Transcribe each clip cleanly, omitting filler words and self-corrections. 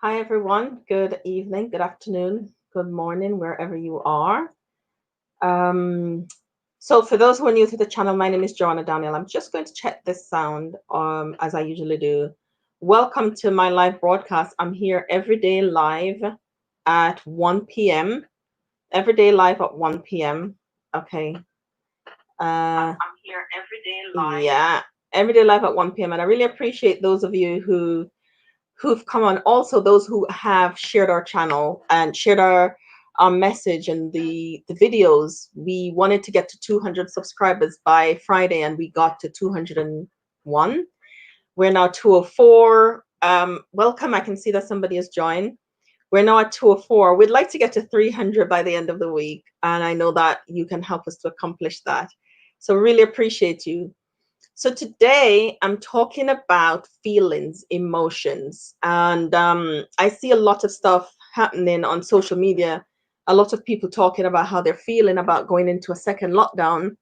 Hi, everyone. Good evening, good afternoon, good morning, wherever you are. Um, for those who are new to the channel, my name is Joanna Daniel. I'm just going to check this sound as I usually do. Welcome to my live broadcast. I'm here every day live at 1 p.m. Every day live at 1 p.m. Okay. I'm here every day live. Yeah, every day live at 1 p.m. And I really appreciate those of you who've come on, also those who have shared our channel and shared our message and the videos. We wanted to get to 200 subscribers by Friday, and we got to 201. We're now 204. Welcome. I can see that somebody has joined. We're now at 204. We'd like to get to 300 by the end of the week, and I know that you can help us to accomplish that. So really appreciate you. So today I'm talking about feelings, emotions, and I see a lot of stuff happening on social media. A lot of people talking about how they're feeling about going into a second lockdown,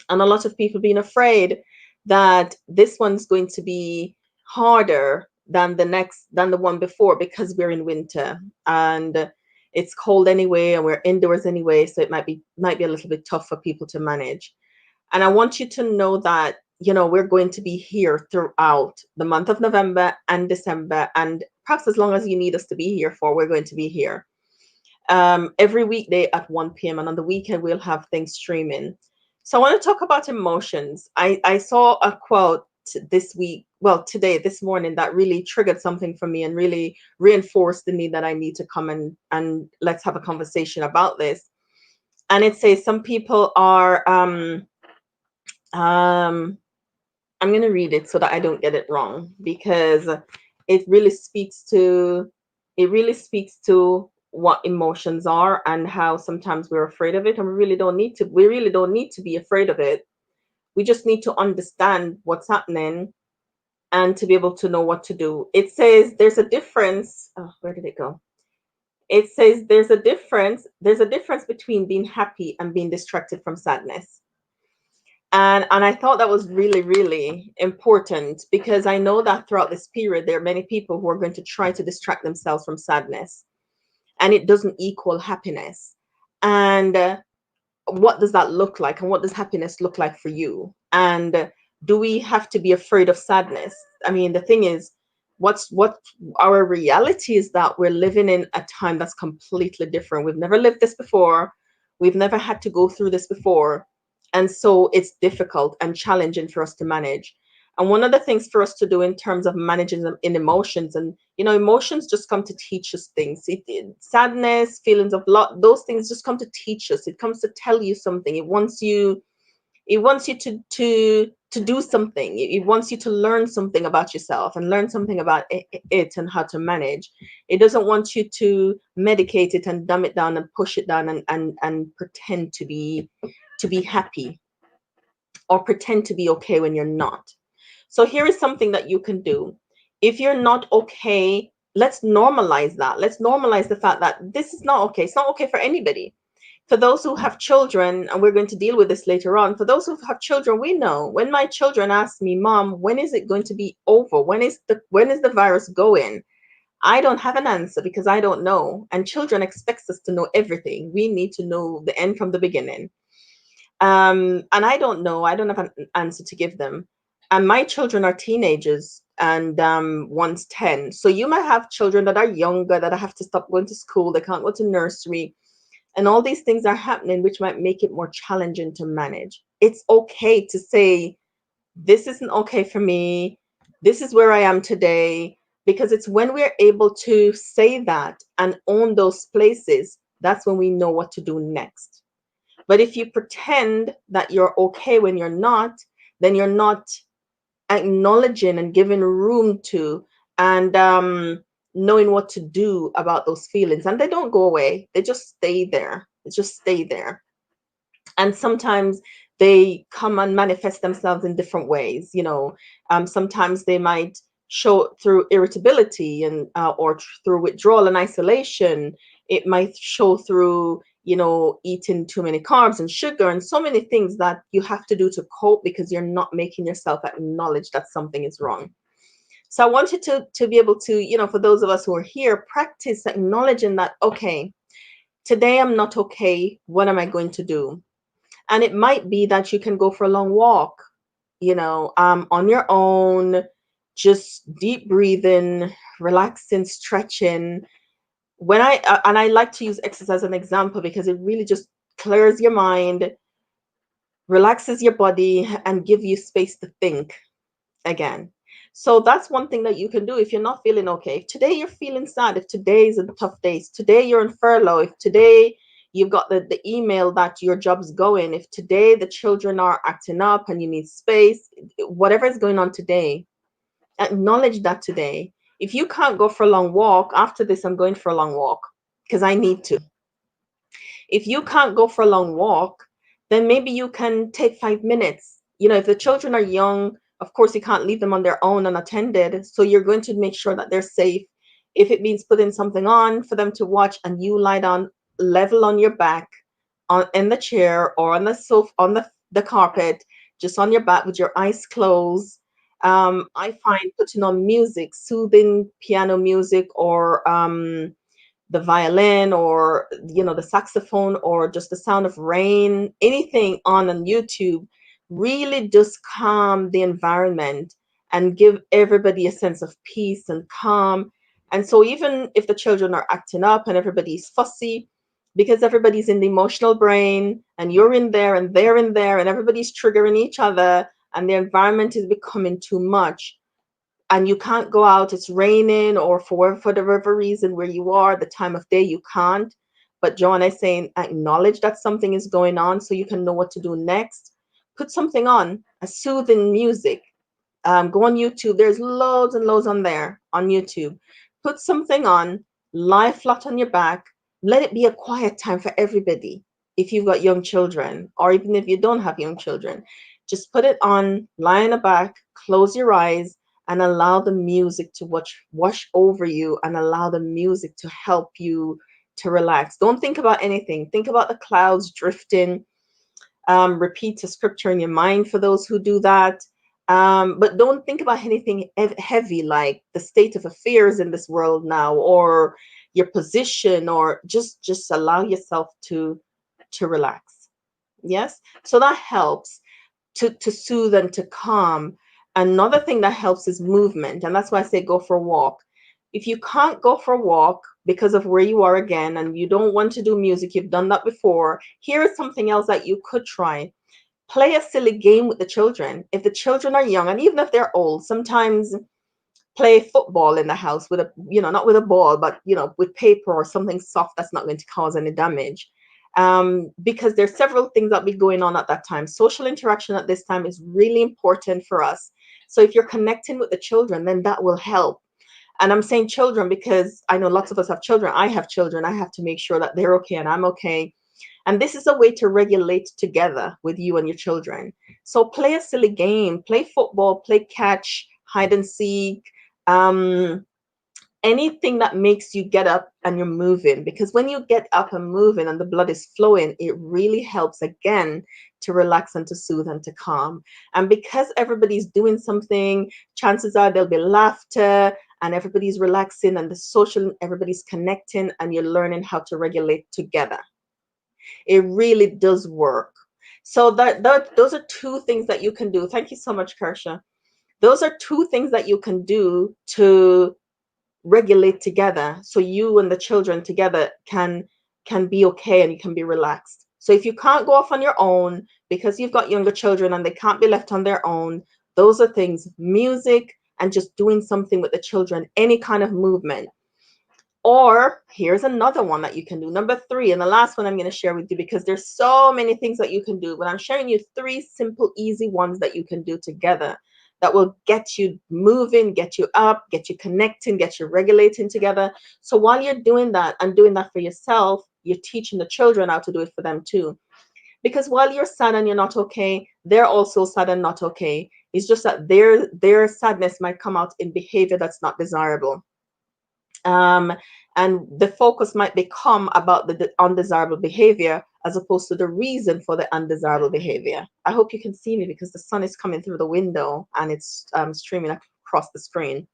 and a lot of people being afraid that this one's going to be harder than the one before because we're in winter and it's cold anyway, and we're indoors anyway, so it might be a little bit tough for people to manage. And I want you to know that, we're going to be here throughout the month of November and December, and perhaps as long as you need us to be here for, we're going to be here. Every weekday at 1 p.m. And on the weekend, we'll have things streaming. So I want to talk about emotions. I saw a quote this week, well, today, this morning, that really triggered something for me and really reinforced the need that I need to come and let's have a conversation about this. And it says some people are um, I'm going to read it so that I don't get it wrong, because it really speaks to what emotions are and how sometimes we're afraid of it, and we really don't need to be afraid of it. We just need to understand what's happening and to be able to know what to do. It says there's a difference. Oh, where did it go? It says there's a difference between being happy and being distracted from sadness. And I thought that was really, really important, because I know that throughout this period there are many people who are going to try to distract themselves from sadness, and it doesn't equal happiness. And what does that look like, and what does happiness look like for you? And do we have to be afraid of sadness? I mean, the thing is, what our reality is that we're living in a time that's completely different. We've never lived this before. We've never had to go through this before. And so it's difficult and challenging for us to manage. And one of the things for us to do in terms of managing them in emotions, and emotions just come to teach us things. Sadness, feelings of lot, those things just come to teach us. It comes to tell you something. It wants you to do something. It wants you to learn something about yourself and learn something about it and how to manage. It doesn't want you to medicate it and dumb it down and push it down and pretend to be happy, or pretend to be okay when you're not. So here is something that you can do. If you're not okay, let's normalize that. Let's normalize the fact that this is not okay. It's not okay for anybody. For those who have children, and we're going to deal with this later on, for those who have children, we know when my children ask me, Mom, when is it going to be over? When is the virus going? I don't have an answer, because I don't know. And children expects us to know everything. We need to know the end from the beginning. And I don't know. I don't have an answer to give them. And my children are teenagers, and one's 10. So you might have children that are younger, that have to stop going to school. They can't go to nursery, and all these things are happening, which might make it more challenging to manage. It's okay to say, this isn't okay for me. This is where I am today. Because it's when we're able to say that and own those places, that's when we know what to do next. But if you pretend that you're okay when you're not, then you're not acknowledging and giving room to, and knowing what to do about those feelings. And they don't go away, they just stay there. They just stay there. And sometimes they come and manifest themselves in different ways. Sometimes they might show through irritability, and or through withdrawal and isolation. It might show through eating too many carbs and sugar and so many things that you have to do to cope, because you're not making yourself acknowledge that something is wrong. So I wanted to be able to, for those of us who are here, practice acknowledging that, okay, today I'm not okay. What am I going to do? And it might be that you can go for a long walk, on your own, just deep breathing, relaxing, stretching. And I like to use exercise as an example because it really just clears your mind, relaxes your body, and give you space to think again. So that's one thing that you can do if you're not feeling okay. If today you're feeling sad, if today is a tough day, if today you're on furlough, if today you've got the email that your job's going, if today the children are acting up and you need space, whatever is going on today, acknowledge that today. If you can't go for a long walk, after this, I'm going for a long walk because I need to. If you can't go for a long walk, then maybe you can take 5 minutes. If the children are young, of course, you can't leave them on their own unattended. So you're going to make sure that they're safe. If it means putting something on for them to watch and you lie down level on your back in the chair or on the sofa, on the carpet, just on your back with your eyes closed. I find putting on music, soothing piano music, or the violin, or the saxophone, or just the sound of rain, anything on YouTube really does calm the environment and give everybody a sense of peace and calm. And so even if the children are acting up and everybody's fussy, because everybody's in the emotional brain and you're in there and they're in there and everybody's triggering each other and the environment is becoming too much, and you can't go out, it's raining, or for whatever reason where you are, the time of day you can't. But John is saying acknowledge that something is going on so you can know what to do next. Put something on, a soothing music. Go on YouTube. There's loads and loads on there on YouTube. Put something on, lie flat on your back. Let it be a quiet time for everybody. If you've got young children, or even if you don't have young children, just put it on, lie on the back, close your eyes, and allow the music to wash over you, and allow the music to help you to relax. Don't think about anything. Think about the clouds drifting. Repeat a scripture in your mind for those who do that. But don't think about anything heavy like the state of affairs in this world now, or your position, or just allow yourself to relax. Yes, so that helps to soothe and to calm. Another thing that helps is movement, and that's why I say go for a walk. If you can't go for a walk because of where you are again and you don't want to do music, you've done that before, here is something else that you could try. Play a silly game with the children. If the children are young, and even if they're old, sometimes play football in the house with not with a ball, but with paper or something soft that's not going to cause any damage. Because there's several things that be going on at that time. Social interaction at this time is really important for us. So if you're connecting with the children, then that will help. And I'm saying children because I know lots of us have children. I have children. I have to make sure that they're okay and I'm okay. And this is a way to regulate together with you and your children. So play a silly game, play football, play catch, hide and seek, um, anything that makes you get up and you're moving. Because when you get up and moving and the blood is flowing, it really helps again to relax and to soothe and to calm. And because everybody's doing something, chances are there'll be laughter and everybody's relaxing and the social, everybody's connecting and you're learning how to regulate together. It really does work. So those are two things that you can do. Thank you so much, Kersha. Those are two things that you can do to regulate together, so you and the children together can be okay and you can be relaxed. So if you can't go off on your own because you've got younger children and they can't be left on their own, those are things: music and just doing something with the children, any kind of movement. Or here's another one that you can do. Number three, and the last one I'm going to share with you because there's so many things that you can do, but I'm sharing you three simple, easy ones that you can do together that will get you moving, get you up, get you connecting, get you regulating together. So while you're doing that and doing that for yourself, you're teaching the children how to do it for them too. Because while you're sad and you're not okay, they're also sad and not okay. It's just that their sadness might come out in behavior that's not desirable. um, and the focus might become about the undesirable behavior as opposed to the reason for the undesirable behavior. I hope you can see me because the sun is coming through the window and it's streaming across the screen.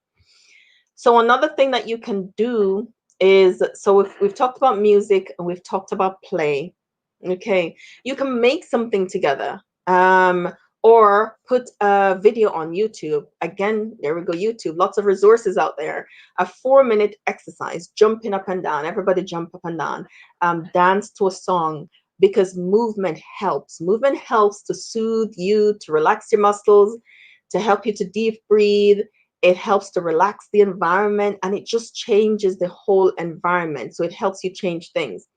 So another thing that you can do is, so we've talked about music and we've talked about play. Okay, you can make something together, or put a video on YouTube. Again, there we go, YouTube. Lots of resources out there. A 4-minute exercise, jumping up and down. Everybody jump up and down. Dance to a song, because movement helps. Movement helps to soothe you, to relax your muscles, to help you to deep breathe. It helps to relax the environment, and it just changes the whole environment. So it helps you change things.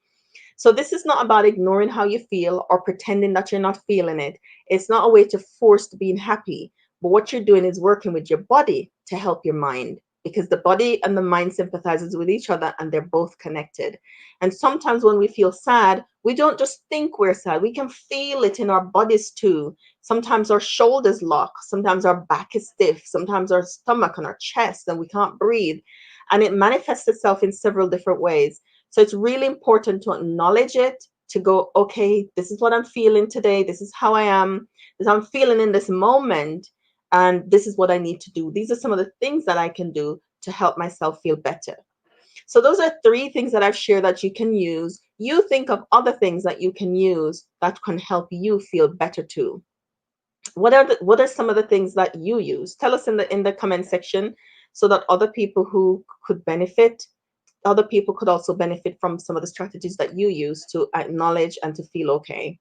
So this is not about ignoring how you feel or pretending that you're not feeling it. It's not a way to force being happy. But what you're doing is working with your body to help your mind, because the body and the mind sympathizes with each other and they're both connected. And sometimes when we feel sad, we don't just think we're sad. We can feel it in our bodies too. Sometimes our shoulders lock, sometimes our back is stiff, sometimes our stomach and our chest and we can't breathe. And it manifests itself in several different ways. So it's really important to acknowledge it, to go, okay, this is what I'm feeling today. This is how I am. This is how I'm feeling in this moment. And this is what I need to do. These are some of the things that I can do to help myself feel better. So those are 3 things that I've shared that you can use. You think of other things that you can use that can help you feel better too. What are some of the things that you use? Tell us in the comment section, so that other people who could benefit, other people could also benefit from some of the strategies that you use to acknowledge and to feel okay.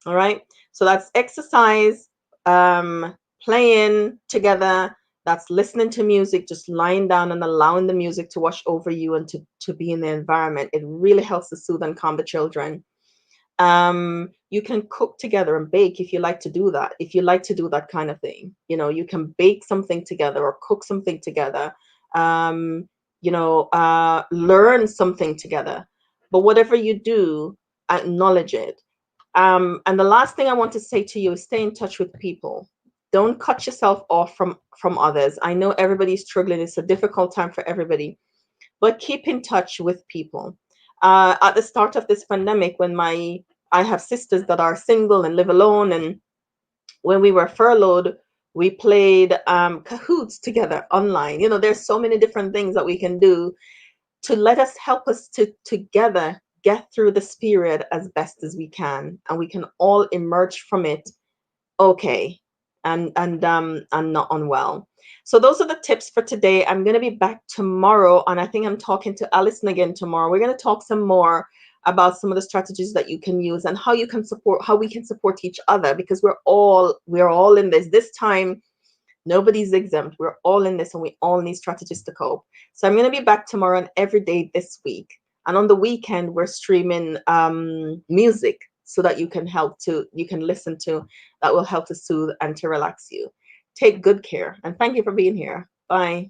All right. So that's exercise, playing together. That's listening to music, just lying down and allowing the music to wash over you and to be in the environment. It really helps to soothe and calm the children. You can cook together and bake if you like to do that. If you like to do that kind of thing, you can bake something together or cook something together. Um, Learn something together. But whatever you do, acknowledge it. And the last thing I want to say to you is stay in touch with people. Don't cut yourself off from others. I know everybody's struggling. It's a difficult time for everybody, but keep in touch with people. At the start of this pandemic, when I have sisters that are single and live alone, and when we were furloughed, we played cahoots together online. There's so many different things that we can do to let us help us to together get through this period as best as we can, and we can all emerge from it okay, and not unwell. So those are the tips for today. I'm going to be back tomorrow, and I think I'm talking to Alison again tomorrow. We're going to talk some more about some of the strategies that you can use and how we can support each other, because we're all in this time. Nobody's exempt. We're all in this, and we all need strategies to cope. So I'm going to be back tomorrow and every day this week. And on the weekend, we're streaming music, so that you can listen to, that will help to soothe and to relax you. Take good care. And thank you for being here. Bye.